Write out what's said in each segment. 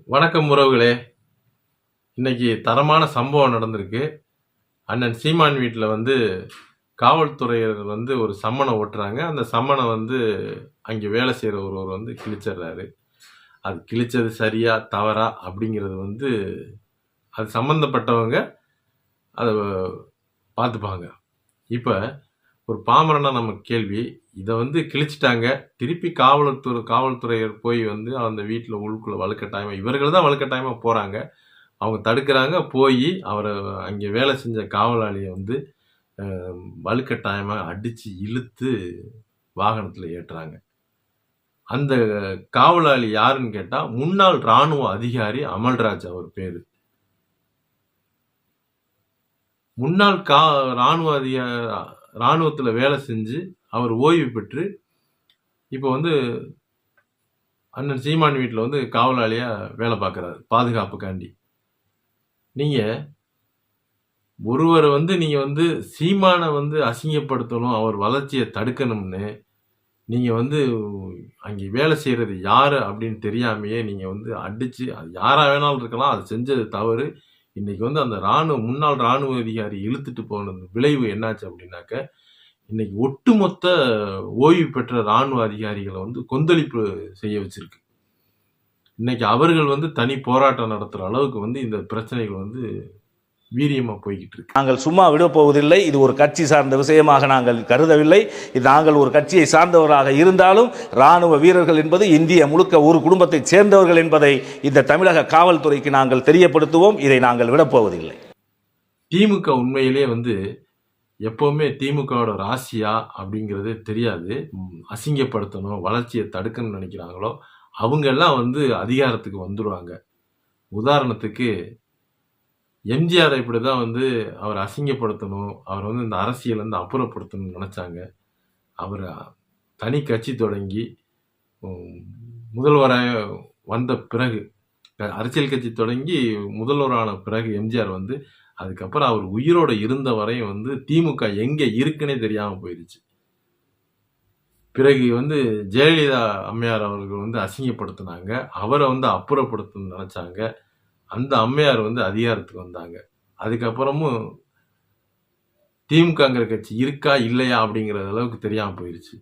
வணக்கம் உறவுகளே. இன்னைக்கு தரமான சம்பவம் நடந்திருக்கு. அண்ணன் சீமான் வீட்டில் காவல்துறையினர் ஒரு சம்மனை ஓட்டுறாங்க. அந்த சம்மனை அங்கே வேலை செய்கிற ஒருவர் கிழிச்சிடுறாரு. அது கிழிச்சது சரியா தவறா அப்படிங்கிறது அது சம்மந்தப்பட்டவங்க அதை பார்த்துப்பாங்க. இப்போ ஒரு பாமரனா நம்ம கேள்வி, இதை கிழிச்சிட்டாங்க, திருப்பி காவல்துறையர் போய் அந்த வீட்டில் உள்ளுக்குள்ள வலுக்கட்டாயமாக, இவர்கள் தான் வலுக்கட்டாயமாக போகிறாங்க, அவங்க தடுக்கிறாங்க. போய் அவரை அங்கே வேலை செஞ்ச காவலாளியை வலுக்கட்டாயமாக அடித்து இழுத்து வாகனத்தில் ஏற்றுறாங்க. அந்த காவலாளி யாருன்னு கேட்டால் முன்னாள் இராணுவ அதிகாரி அமல்ராஜ். அவர் பேர் முன்னாள் இராணுவத்தில் வேலை செஞ்சு அவர் ஓய்வு பெற்று இப்போ அண்ணன் சீமான் வீட்டில் காவலாளியாக வேலை பார்க்குறாரு, பாதுகாப்புக்காண்டி. நீங்கள் ஒருவரை நீங்கள் சீமானை அசிங்கப்படுத்தணும், அவர் வளர்ச்சியை தடுக்கணும்னு நீங்கள் அங்கே வேலை செய்கிறது யார் அப்படின்னு தெரியாமையே நீங்கள் அடித்து, அது யாராக வேணாலும் இருக்கலாம், அது செஞ்சது தவறு. இன்னைக்கு அந்த முன்னாள் இராணுவ அதிகாரி இழுத்துட்டு போனது விளைவு என்னாச்சு அப்படின்னாக்க, இன்னைக்கு ஒட்டுமொத்த ஓய்வு பெற்ற இராணுவ அதிகாரிகளை கொந்தளிப்பு செய்ய வச்சிருக்கு. இன்னைக்கு அவர்கள் தனி போராட்டம் நடத்துகிற அளவுக்கு இந்த பிரச்சனைகள் வீரியமா போய்கிட்டு இருக்கு. நாங்கள் சும்மா விட போவதில்லை. இது ஒரு கட்சி சார்ந்த விஷயமாக நாங்கள் கருதவில்லை. இது நாங்கள் ஒரு கட்சியை சார்ந்தவராக இருந்தாலும் இராணுவ வீரர்கள் என்பது இந்திய முழுக்க ஒரு குடும்பத்தை சேர்ந்தவர்கள் என்பதை இந்த தமிழக காவல்துறைக்கு நாங்கள் தெரியப்படுத்துவோம். இதை நாங்கள் விடப்போவதில்லை. திமுக உண்மையிலே எப்பவுமே திமுகவோட ராசியா அப்படிங்கிறது தெரியாது. அசிங்கப்படுத்தணும், வளர்ச்சியை தடுக்கணும்னு நினைக்கிறாங்களோ அவங்க எல்லாம் அதிகாரத்துக்கு வந்துடுவாங்க. உதாரணத்துக்கு எம்ஜிஆர் இப்படிதான் அவர் அசிங்கப்படுத்தணும், அவர் இந்த அரசியல் அப்புறப்படுத்தணும்னு நினைச்சாங்க. அவர் தனி கட்சி தொடங்கி முதல்வராக வந்த பிறகு, அரசியல் கட்சி தொடங்கி முதல்வரான பிறகு எம்ஜிஆர் அதுக்கப்புறம் அவர் உயிரோட இருந்த வரையும் திமுக எங்க இருக்குன்னே தெரியாம போயிடுச்சு. பிறகு ஜெயலலிதா அம்மையார் அவர்கள் அசிங்கப்படுத்தினாங்க, அவரை அப்புறப்படுத்தணும்னு நினைச்சாங்க. அந்த அம்மையார் அதிகாரத்துக்கு வந்தாங்க. அதுக்கப்புறமும் திமுகங்கிற கட்சி இருக்கா இல்லையா அப்படிங்கிற அளவுக்கு தெரியாம போயிருச்சு.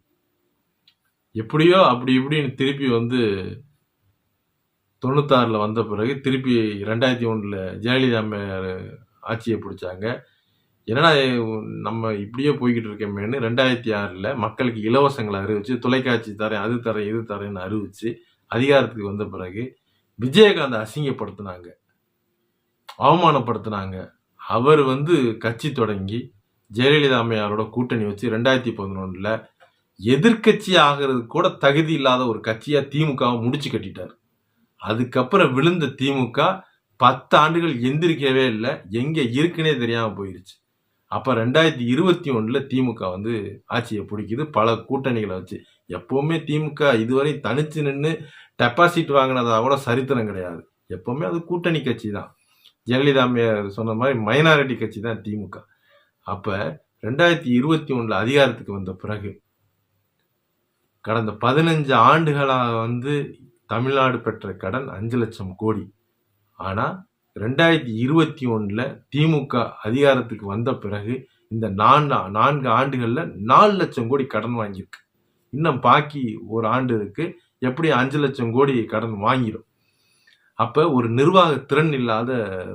எப்படியோ அப்படி இப்படின்னு திருப்பி 96 வந்த பிறகு திருப்பி 2001 ஜெயலலிதா அம்மையார் ஆட்சியை பிடிச்சாங்க. என்னடா நம்ம இப்படியே போய்கிட்டு இருக்கோமேன்னு 2006 மக்களுக்கு இலவசங்களை அறிவிச்சு, தொலைக்காட்சி தரேன், அது தரேன், இது தரேன்னு அறிவிச்சு அதிகாரத்துக்கு வந்த பிறகு விஜயகாந்த் அசிங்கப்படுத்தினாங்க, அவமானப்படுத்தினாங்க. அவர் கட்சி தொடங்கி ஜெயலலிதா அம்மையாரோட கூட்டணி வச்சு 2011 எதிர்கட்சி ஆகிறது கூட தகுதி இல்லாத ஒரு கட்சியா திமுகவை முடிச்சு கட்டிட்டார். அதுக்கப்புறம் விழுந்த திமுக 10 ஆண்டுகள் எந்திரிக்கவே இல்லை, எங்க இருக்குன்னே தெரியாம போயிருச்சு. அப்ப 2021 திமுக ஆட்சியை பிடிக்குது பல கூட்டணிகளை வச்சு. எப்பவுமே திமுக இதுவரை தனிச்சு நின்று டெபாசிட் வாங்கினதா கூட சரித்திரம் கிடையாது. எப்பவுமே அது கூட்டணி கட்சி தான். ஜெயலலிதா சொன்ன மாதிரி மைனாரிட்டி கட்சி தான் திமுக. அப்ப 2021 அதிகாரத்துக்கு வந்த பிறகு கடந்த 15 ஆண்டுகளாக தமிழ்நாடு பெற்ற கடன் 5 லட்சம் கோடி. ஆனா 2021 திமுக அதிகாரத்துக்கு வந்த பிறகு இந்த 4 ஆண்டுகள்ல 4 லட்சம் கோடி கடன் வாங்கியிருக்கு. இன்னும் பாக்கி ஒரு ஆண்டு இருக்கு, எப்படி 5 லட்சம் கோடி கடன் வாங்கிடும். அப்ப ஒரு நிர்வாக திறன் இல்லாத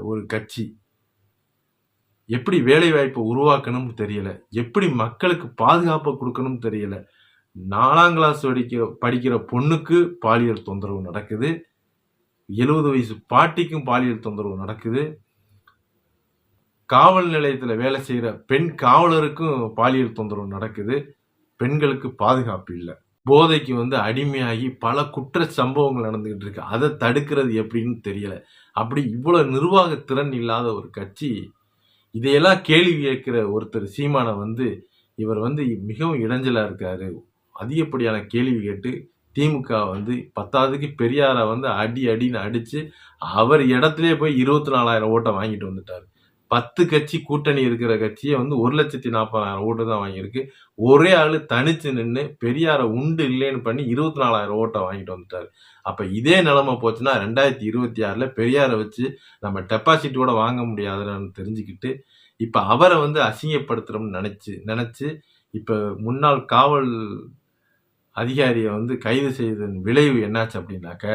ஒரு கட்சி எப்படி வேலை வாய்ப்பை உருவாக்கணும்னு தெரியல, எப்படி மக்களுக்கு பாதுகாப்பை கொடுக்கணும்னு தெரியல. 4ஆம் கிளாஸ் படிக்கிற பொண்ணுக்கு பாலியல் தொந்தரவு நடக்குது, 70 வயசு பாட்டிக்கும் பாலியல் தொந்தரவு நடக்குது, காவல் நிலையத்தில் வேலை செய்யற பெண் காவலருக்கும் பாலியல் தொந்தரவு நடக்குது. பெண்களுக்கு பாதுகாப்பு இல்லை. போதைக்கு அடிமையாகி பல குற்ற சம்பவங்கள் நடந்துகிட்டு இருக்கு. அதை தடுக்கிறது எப்படின்னு தெரியல. அப்படி இவ்வளவு நிர்வாக திறன் இல்லாத ஒரு கட்சி, இதையெல்லாம் கேள்வி கேட்கிற ஒருத்தர் சீமானை இவர் மிகவும் இடைஞ்சலா இருக்காரு. அதிகப்படியான கேள்வி கேட்டு திமுக 10ஆவதுக்கு பெரியாரை அடின்னு அடிச்சு அவர் இடத்திலே போய் 24,000 ஓட்டை வாங்கிட்டு வந்துட்டாரு. 10 கட்சி கூட்டணி இருக்கிற கட்சியை வந்து 1,40,000 ஓட்டு தான் வாங்கியிருக்கு. ஒரே ஆளு தனிச்சு நின்னு பெரியார உண்டு இல்லைன்னு பண்ணி 24,000 ஓட்டை வாங்கிட்டு வந்துட்டாரு. அப்ப இதே நிலைமை போச்சுன்னா 2026ல பெரியாரை வச்சு நம்ம டெபாசிட் கூட வாங்க முடியாதுன்னு தெரிஞ்சுக்கிட்டு இப்ப அவரை வந்து அசிங்கப்படுத்துறோம்னு நினைச்சு இப்ப முன்னாள் காவல் அதிகாரியை வந்து கைது செய்ததன் விளைவு என்னாச்சு அப்படின்னாக்க,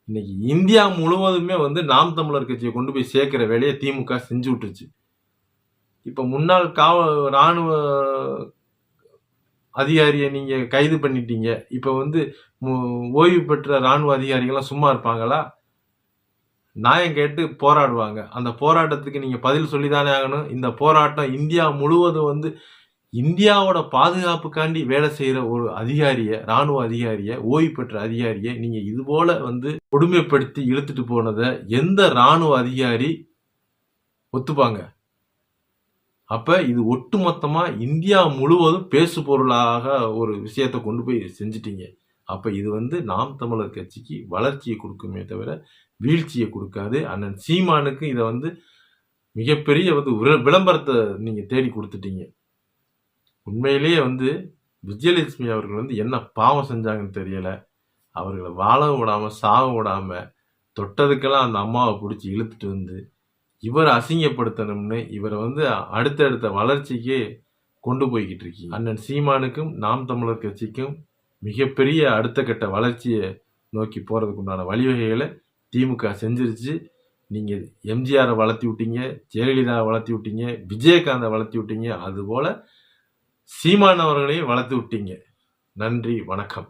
இன்னைக்கு இந்தியா முழுவதுமே வந்து நாம் தமிழர் கட்சியை கொண்டு போய் சேர்க்கிற வேலையை திமுக செஞ்சு விட்டுருச்சு. இப்ப முன்னாள் ராணுவ அதிகாரியை நீங்க கைது பண்ணிட்டீங்க. இப்ப வந்து ஓய்வு பெற்ற ராணுவ அதிகாரிகள்லாம் சும்மா இருப்பாங்களா? நியாயம் கேட்டு போராடுவாங்க. அந்த போராட்டத்துக்கு நீங்க பதில் சொல்லிதானே ஆகணும். இந்த போராட்டம் இந்தியா முழுவதும் வந்து இந்தியாவோட பாதுகாப்புக்காண்டி வேலை செய்யற ஒரு அதிகாரிய, ராணுவ அதிகாரிய, ஓய்வு பெற்ற அதிகாரிய நீங்க இது போல வந்து கொடுமைப்படுத்தி இழுத்துட்டு போனதை எந்த ராணுவ அதிகாரி ஒத்துப்பாங்க? அப்ப இது ஒட்டுமொத்தமா இந்தியா முழுவதும் பேசு பொருளாக ஒரு விஷயத்தை கொண்டு போய் செஞ்சிட்டீங்க. அப்ப இது வந்து நாம் தமிழர் கட்சிக்கு வளர்ச்சியை கொடுக்குமே தவிர வீழ்ச்சியை கொடுக்காது. அண்ணன் சீமானுக்கு இதை வந்து மிகப்பெரிய வந்து விளம்பரத்தை நீங்க தேடி கொடுத்துட்டீங்க. உண்மையிலேயே வந்து விஜயலட்சுமி அவர்கள் வந்து என்ன பாவம் செஞ்சாங்கன்னு தெரியல. அவர்களை வாழவும் விடாம சாக விடாம தொட்டதுக்கெல்லாம் அந்த அம்மாவை பிடிச்சி இழுத்துட்டு வந்து இவரை அசிங்கப்படுத்தணும்னு இவரை வந்து அடுத்தடுத்த வளர்ச்சிக்கு கொண்டு போய்கிட்டு இருக்கீங்க. அண்ணன் சீமானுக்கும் நாம் தமிழர் கட்சிக்கும் மிகப்பெரிய அடுத்த கட்ட வளர்ச்சியை நோக்கி போறதுக்கு உண்டான வழிவகைகளை திமுக செஞ்சிருச்சு. நீங்க எம்ஜிஆரை வளர்த்தி விட்டீங்க, ஜெயலலிதாவை வளர்த்தி விட்டீங்க, விஜயகாந்தை வளர்த்தி விட்டீங்க, அதுபோல சீமான் அவர்களையும் வளர்த்து விட்டீங்க. நன்றி, வணக்கம்.